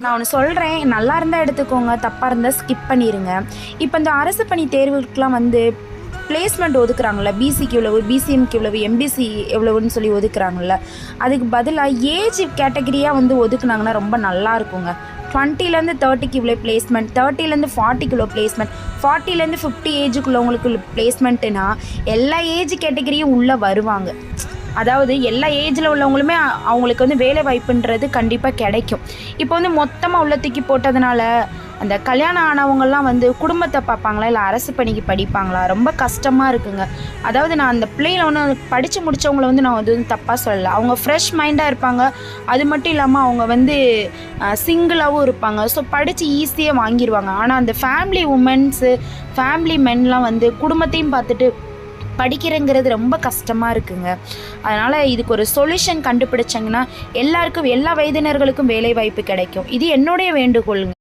நான் ஒன்று சொல்கிறேன், நல்லா இருந்தால் எடுத்துக்கோங்க, தப்பாக இருந்தால் ஸ்கிப் பண்ணிடுங்க. இப்போ இந்த அரசு பணி தேர்வுக்கெலாம் வந்து பிளேஸ்மெண்ட் ஒதுக்குறாங்கள்ல, பிசிக்கு இவ்வளவு, பிசிஎம்க்கு இவ்வளவு, எம்பிசி எவ்வளவுன்னு சொல்லி ஒதுக்குறாங்கள்ல, அதுக்கு பதிலாக ஏஜ் கேட்டகரியாக வந்து ஒதுக்குனாங்கன்னா ரொம்ப நல்லா இருக்குங்க. 20லேருந்து 30க்கு இவ்வளோ பிளேஸ்மெண்ட், 30லேருந்து 40க்கு இவ்வளோ பிளேஸ்மெண்ட், 40லேருந்து 50 ஏஜுக்குள்ளவங்களுக்கு பிளேஸ்மெண்ட்டுனா எல்லா ஏஜ் கேட்டகரியும் உள்ளே வருவாங்க. அதாவது எல்லா ஏஜில் உள்ளவங்களுமே அவங்களுக்கு வந்து வேலை வாய்ப்புன்றது கண்டிப்பாக கிடைக்கும். இப்போ வந்து மொத்தமாக உள்ள தூக்கி போட்டதுனால அந்த கல்யாணம் ஆனவங்கள்லாம் வந்து குடும்பத்தை பார்ப்பாங்களா இல்லை அரசு பணிக்கு படிப்பாங்களா? ரொம்ப கஷ்டமாக இருக்குங்க. அதாவது நான் அந்த பிள்ளைகளை ஒன்று படித்து முடித்தவங்கள வந்து நான் வந்து தப்பாக சொல்லலை. அவங்க ஃப்ரெஷ் மைண்டாக இருப்பாங்க. அது மட்டும் இல்லாமல் அவங்க வந்து சிங்கிளாகவும் இருப்பாங்க. ஸோ படித்து ஈஸியாக வாங்கிடுவாங்க. ஆனால் அந்த ஃபேமிலி உமன்ஸு, ஃபேமிலி மென்லாம் வந்து குடும்பத்தையும் பார்த்துட்டு படிக்கிறங்கிறது ரொம்ப கஷ்டமாக இருக்குங்க. அதனால் இதுக்கு ஒரு சொல்யூஷன் கண்டுபிடிச்சாங்கன்னா எல்லாருக்கும், எல்லா வயதினர்களுக்கும் வேலை வாய்ப்பு கிடைக்கும். இது என்னுடைய வேண்டுகோளுங்க.